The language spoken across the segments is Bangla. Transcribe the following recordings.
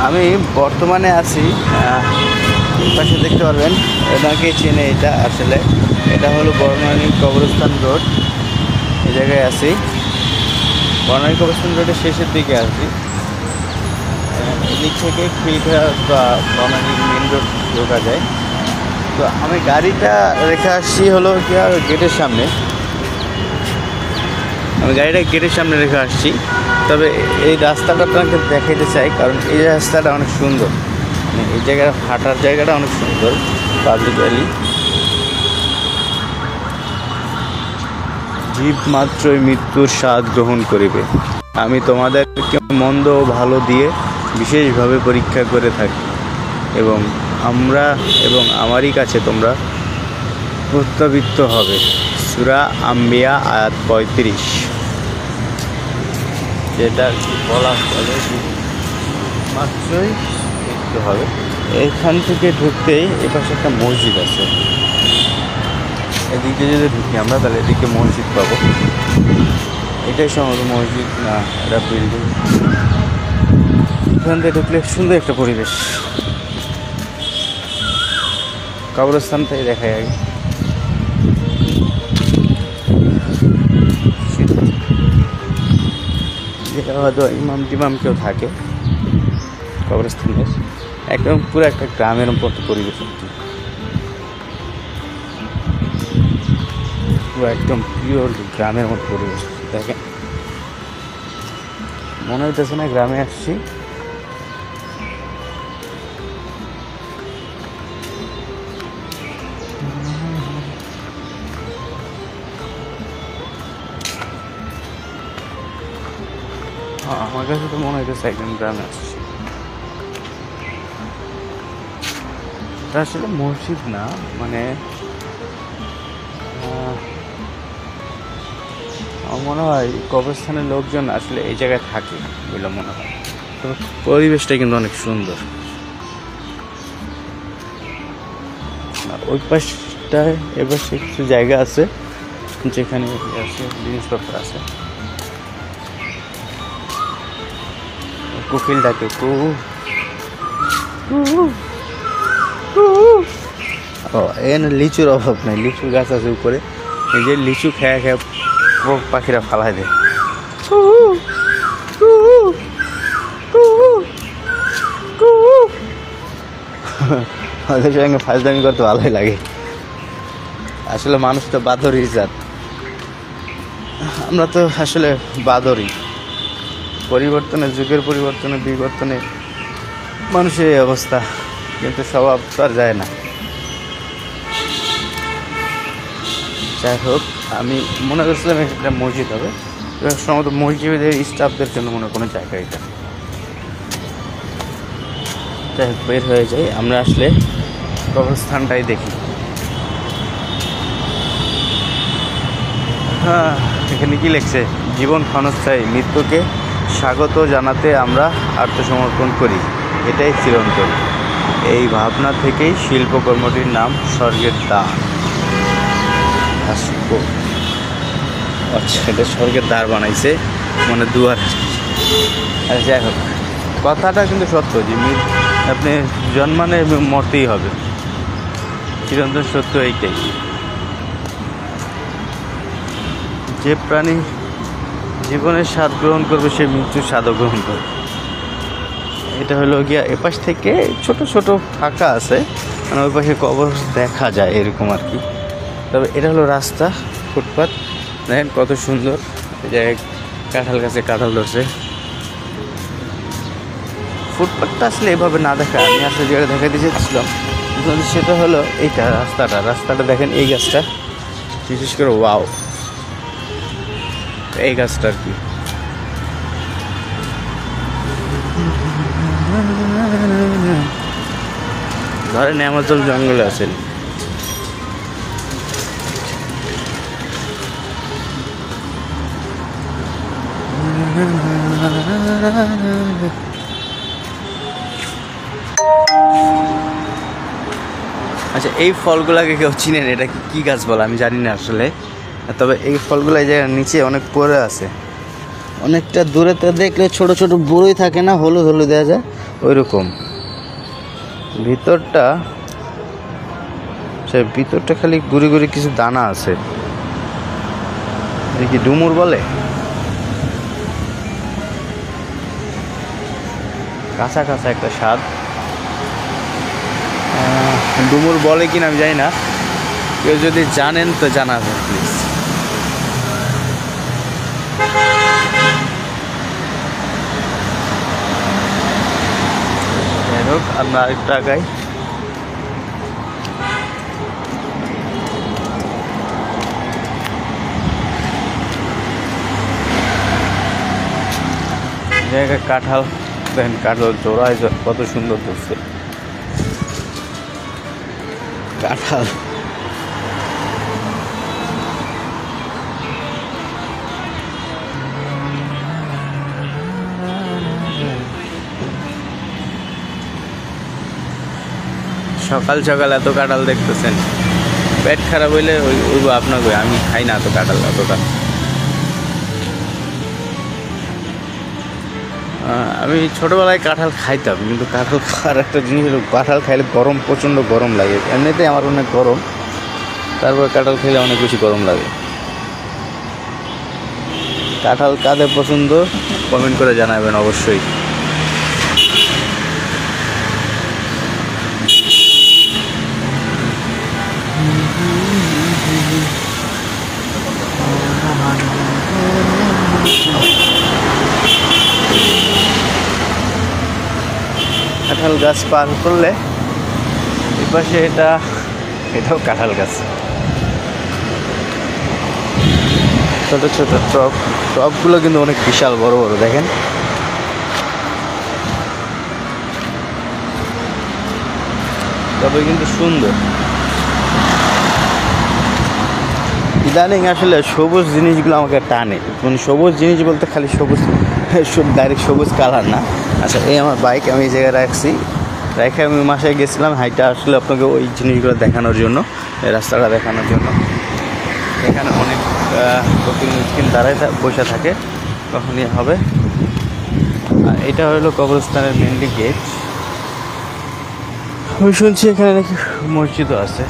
আমি বর্তমানে আছি পাশে দেখতে পারবেন, এটাকে চেনে, এটা আসলে এটা হলো বর্ণালী কবরস্থান রোড। এই জায়গায় আছি, বর্ণালী কবরস্থান রোডের শেষের দিকে আছি। এদিক থেকে খিলঘাট বা বর্ণালী মেন রোড ঢোকা যায়। তো আমি গাড়িটা রেখে আসছি হলো কি আর গেটের সামনে, আমি গাড়িটা গেটের সামনে রেখে আসছি। তবে এই রাস্তাটা আপনাকে দেখাইতে চাই, কারণ এই রাস্তাটা অনেক সুন্দর, মানে এই জায়গার হাঁটার জায়গাটা অনেক সুন্দর। পাবলিক ভ্যালি, জীব মাত্রই মৃত্যুর স্বাদ গ্রহণ করিবে, আমি তোমাদেরকে মন্দ ও ভালো দিয়ে বিশেষভাবে পরীক্ষা করে থাকি, এবং আমারই কাছে তোমরা প্রত্যাবৃত্ত হবে। সূরা আম্বিয়া আয়াত 35। যেটা বলা হলে মাত্রই মৃত্যু হবে। এখান থেকে ঢুকতেই এপাশে একটা মসজিদ আছে, এদিকে যদি ঢুকি আমরা তাহলে এদিকে মসজিদ পাবো। এটাই সম্ভবত মসজিদ না, এটা বিল্ডিং। এখান থেকে ঢুকলে সুন্দর একটা পরিবেশ। কবরস্থানটাই দেখায় আগে। যেটা হয়তো ইমাম টিমাম কেউ থাকে কবরস্থানের, একদম পুরো একটা গ্রামের মতো পরিবেশ, পুরো একদম পিওর গ্রামের মতো পরিবেশ। দেখেন, মনে হইতেছে না গ্রামে আসছি। আমার কাছে তো মনে হইতেছে একদম গ্রামে আসছি। এটা আসলে মসজিদ না, মানে আমার মনে হয় কবরস্থানের লোকজন আসলে এই জায়গায় থাকে বলে মনে হয়। তবে পরিবেশটা কিন্তু অনেক সুন্দর। ওই পাশটায় এবার কিছু জায়গা আছে যেখানে আছে জিনিসপত্র আছে। কোকিল ডাকে, এখানে লিচুর অভাব নাই, লিচুর গাছ আছে উপরে। এই যে লিচু খেয়ে খেয়ে পাখিরা ফালাই দেয়। ওদের সঙ্গে ফাজলামি করতে ভালোই লাগে। আসলে মানুষ তো বাদরই জাত, আমরা তো আসলে বাদরই। পরিবর্তনের যুগের বিবর্তনে মানুষের এই অবস্থা, কিন্তু স্বভাব তো আর যায় না। যাই হোক, আমি মনে করছিলাম একটা মসজিদ হবে, সম্ভবত মসজিদের স্টাফদের জন্য মনে কোনো জায়গা এটা। যাই হোক, বের হয়ে যাই, আমরা আসলে কবরস্থানটাই দেখি। হ্যাঁ, এখানে কি লিখছে? জীবন ক্ষণস্থায়ী, মৃত্যুকে স্বাগত জানাতে আমরা আত্মসমর্পণ করি, এটাই চিরন্তন। এই ভাবনা থেকেই শিল্পকর্মটির নাম স্বর্গের দ্বার। আচ্ছা, এটা স্বর্গের দ্বার বানাইছে, মানে দুয়ার। আর যাই হোক, কথাটা কিন্তু সত্য যে আপনি জন্মানে মরতেই হবে, চিরন্তন সত্য এইটাই। যে প্রাণী জীবনের স্বাদ গ্রহণ করবে সে মৃত্যুর স্বাদও গ্রহণ করবে। এটা হলো গিয়া এপাশ থেকে ছোট ছোট ফাঁকা আছে, মানে ওই পাশে কবর দেখা যায় এরকম আর কি। তবে এটা হলো রাস্তা, ফুটপাত। দেখেন কত সুন্দর, এই জায়গায় কাঁঠাল গাছে কাঁঠাল ধরছে। ফুটপাতটা আসলে এভাবে না দেখা, আমি আসলে জায়গায় দেখাতে চেয়েছিলাম, সেটা হলো এইটা রাস্তাটা দেখেন, এই গাছটা বিশেষ করে ওয়াও, এই গাছটা আর কি। ধরেন অ্যামাজন জঙ্গলে আছেন, আচ্ছা এই ফলগুলাকে কেউ চিনেন? এটা কি গাছ বলে আমি জানি না আসলে, তবে এই ফলগুলো এই জায়গার নিচে অনেক পড়ে আছে। অনেকটা দূরে তো দেখলে ছোট ছোট বড়ই থাকে না, হলুদ হলুদ দেওয়া যায়, ওইরকম ভিতরটা, সে ভিতরটা খালি গুড়ি গুড়ি কিছু দানা আছে, দেখি ডুমুর বলে, কাঁচা কাঁচা একটা স্বাদ। ডুমুর বলে কিনা আমি জানি না, কেউ যদি জানেন তো জানাবেন প্লিজ। যাই হোক, আমরা আরেকটু আগাই। জায়গায় কাঁঠাল দেখেন, কাঁঠাল জোড়ায় কত সুন্দর ধরছে কাঁঠাল। সকাল সকাল এত কাঁঠাল দেখতেছেন, পেট খারাপ হইলে ওই আপনাকে, আমি খাই না এত কাঁঠাল এতটা। আমি ছোটোবেলায় কাঁঠাল খাইতাম, কিন্তু কাঁঠাল খাওয়ার একটা জিনিস হলো, কাঁঠাল খাইলে গরম, প্রচণ্ড গরম লাগে। এমনিতে আমার অনেক গরম, তারপরে কাঁঠাল খেলে অনেক বেশি গরম লাগে। কাঁঠাল কাদের পছন্দ কমেন্ট করে জানাবেন অবশ্যই। কাঁঠাল গাছ পার করলে এই পাশে এটাও কাঁঠাল গাছ, ছোট ছোট টবগুলো কিন্তু অনেক বিশাল বড় বড়, দেখেন। তবে কিন্তু সুন্দর। ইদানিং আসলে সবুজ জিনিসগুলো আমাকে টানে, মানে সবুজ জিনিস বলতে খালি সবুজ, ডাইরেক্ট সবুজ কালার না। আচ্ছা, এই আমার বাইক আমি এই জায়গায় রাখছি, রেখে আমি মাসে গেছিলাম হাইটা, আসলে আপনাকে ওই জিনিসগুলো দেখানোর জন্য, এই রাস্তাটা দেখানোর জন্য। এখানে অনেক প্রতিনিধি দাঁড়ায় বসে থাকে, কখনই হবে। আর এটা হলো কবরস্থানের মেনলি গেট। আমি শুনছি এখানে নাকি মসজিদও আছে।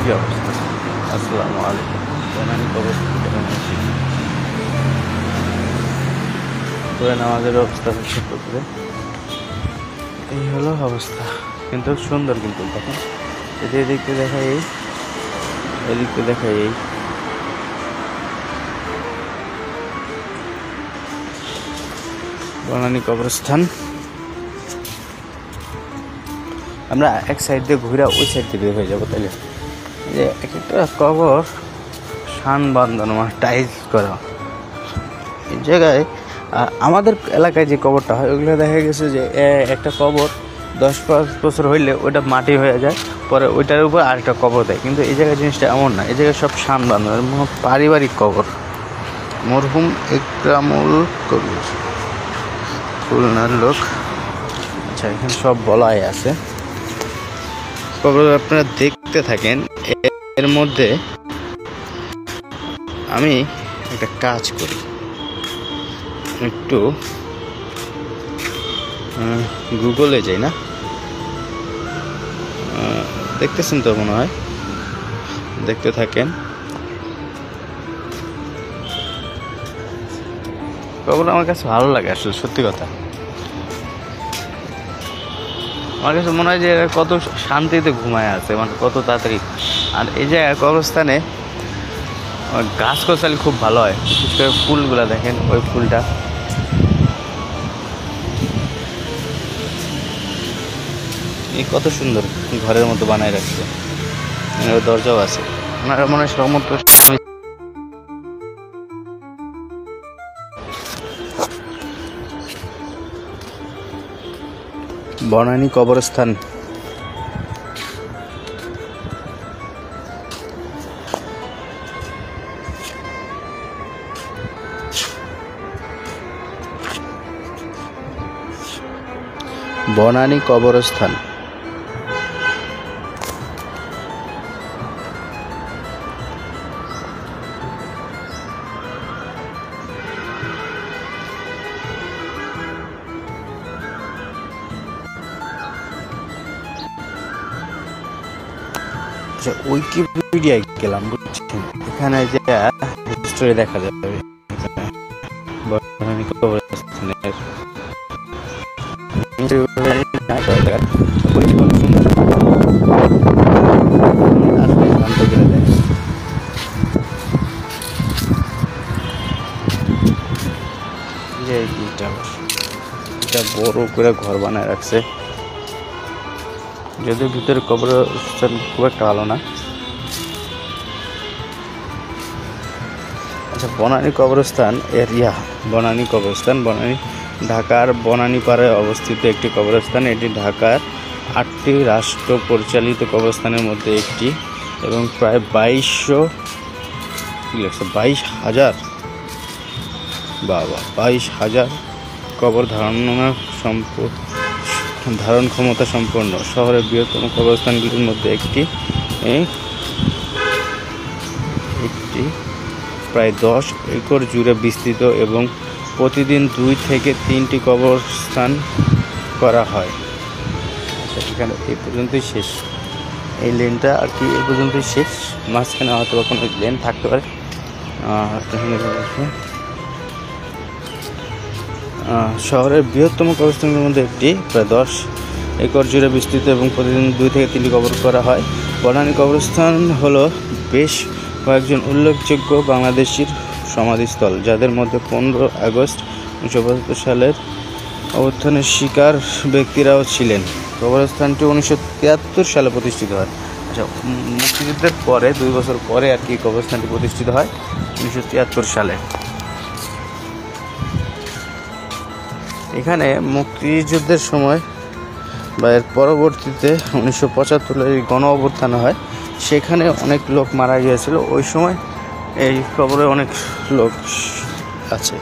কি অবস্থা? আসসালামু আলাইকুম। নামাজের অবস্থা হচ্ছে, এই হলো অবস্থা। কিন্তু সুন্দর, কিন্তু দেখেন, এদিকে দেখাই, এদিকে দেখাই, বনানী কবরস্থান। আমরা এক সাইড দিয়ে ঘুরে ওই সাইড দিয়ে বের হয়ে যাবো, তাইলে যে এক একটা কবর শান বাঁধানো, মানে টাইলস করা। এই জায়গায় আমাদের এলাকায় যে কবরটা হয়, ওইগুলো দেখা গেছে যে একটা কবর 10-5 বছর হইলে ওইটা মাটি হয়ে যায়, পরে ওইটার উপর আরেকটা কবর দেয়। কিন্তু এই জায়গায় জিনিসটা এমন না, এই জায়গায় সব শান বাঁধানো, পারিবারিক কবর। মরহুম ইকরামুল কবির, খুলনার লোক। আচ্ছা, এখানে সব বলাই আছে কবর, আপনারা দেখতে থাকেন। এর মধ্যে আমি একটা কাজ করি, একটু গুগলে যাই না, দেখতেছেন তো মনে হয়, দেখতে থাকেন। কবর আমার কাছে ভালো লাগে আসলে, সত্যি কথা। আমার কাছে মনে হয় যে এরা কত শান্তিতে ঘুমায় আছে, মানে কত তাড়াতাড়ি। আর এই যে কবরস্থানে গাছ গোছালি খুব ভালো হয়, বিশেষ করে ফুলগুলা দেখেন, ওই ফুলটা এই কত সুন্দর ঘরের মতো বানায় রাখছে, দরজাও আছে। ওনারা মনে হয় সমস্ত বনানী কবরস্থান। বনানী কবরস্থান। আচ্ছা, উইকিপিডিয়ায় গেলাম, বুঝছেন? এখানে যে হিস্টোরি দেখা যাবে বনানী কবরস্থানের এটা বড় করে ঘর বানায় রাখছে, যদিও ভিতরে কবরস্থান খুব একটা ভালো না। আচ্ছা, বনানী কবরস্থান এরিয়া, বনানী কবরস্থান বনানী ঢাকার বনানী পাড়ায় অবস্থিত একটি কবরস্থান। এটি ঢাকার 8টি রাষ্ট্র পরিচালিত কবরস্থানের মধ্যে একটি এবং প্রায় 22,000 কবর ধারণ ক্ষমতা সম্পন্ন শহরের বৃহত্তম কবরস্থানগুলির মধ্যে একটি প্রায় 10 একর জুড়ে বিস্তৃত এবং প্রতিদিন 2 থেকে 3টি কবরস্থান করা হয়। আচ্ছা, এখানে এই পর্যন্তই শেষ, এই লেনটা আর কি এই পর্যন্তই শেষ। মাঝখানে হয়তো কোনো লেন থাকতে পারে। শহরের বৃহত্তম কবরস্থানগুলির মধ্যে একটি প্রায় 10 একর জুড়ে বিস্তৃত এবং প্রতিদিন 2 থেকে 3টি কবর করা হয়। বনানী কবরস্থান হলো বেশ কয়েকজন উল্লেখযোগ্য বাংলাদেশির সমাধিস্থল, যাদের মধ্যে 15 আগস্ট 1975 সালের অভ্যুত্থানের শিকার ব্যক্তিরাও ছিলেন। কবরস্থানটি 1973 সালে প্রতিষ্ঠিত হয়। আচ্ছা, মুক্তিযুদ্ধের পরে 2 বছর পরে আর কি কবরস্থানটি প্রতিষ্ঠিত হয়, 1973 সালে। এখানে মুক্তিযুদ্ধের সময় বা এর পরবর্তীতে 1975 গণ অভ্যুত্থান হয়, সেখানে অনেক লোক মারা গিয়েছিল। ওই সময় এই কবরে অনেক লোক আছে।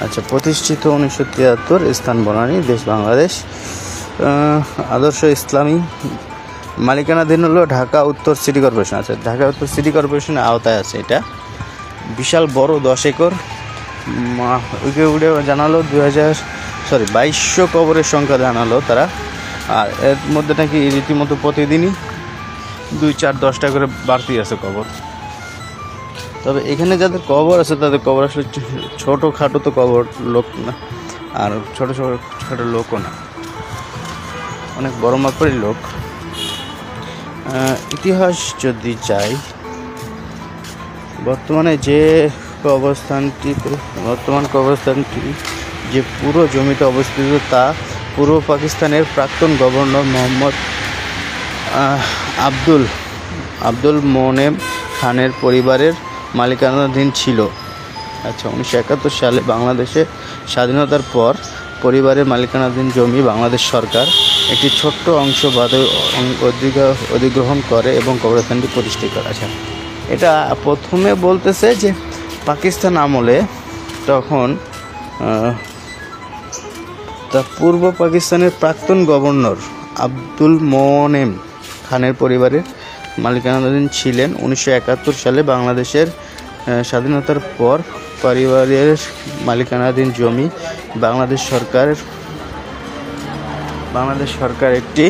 আচ্ছা, প্রতিষ্ঠিত 1973, স্থান বনানী, দেশ বাংলাদেশ, আদর্শ ইসলামী, মালিকানাধীন হলো ঢাকা উত্তর সিটি কর্পোরেশন। আচ্ছা, ঢাকা উত্তর সিটি কর্পোরেশনের আওতায় আছে এটা। বিশাল বড় 10 একর। উইকিপিডিয়া জানালো 2200 কবরের সংখ্যা জানালো তারা। আর এর মধ্যে নাকি রীতিমতো প্রতিদিনই 2, 4, 10টা করে বাড়তি আছে কবর। তবে এখানে যাদের কবর আছে তাদের কবর আসলে ছোটোখাটো তো কবর লোক না, আর ছোটো লোকও না, অনেক বড় মাপের লোক। ইতিহাস যদি চাই, বর্তমান কবরস্থানটি যে পুরো জমিতে অবস্থিত তা পূর্ব পাকিস্তানের প্রাক্তন গভর্নর মোহাম্মদ আব্দুল মোনেম খানের পরিবারের মালিকানাধীন ছিল। আচ্ছা, 1971 সালে বাংলাদেশের স্বাধীনতার পর পরিবারের মালিকানাধীন জমি বাংলাদেশ সরকার একটি ছোট্ট অংশ বাদে অধিগ্রহণ করে এবং কবরস্থানটি প্রতিষ্ঠা করে। আচ্ছা, এটা প্রথমে বলতেছে যে পাকিস্তান আমলে তখন তা পূর্ব পাকিস্তানের প্রাক্তন গভর্নর আব্দুল মোনেম খানের পরিবারের মালিকানাধীন ছিলেন। 1971 সালে বাংলাদেশের স্বাধীনতার পর পরিবারের মালিকানাধীন জমি বাংলাদেশ সরকার একটি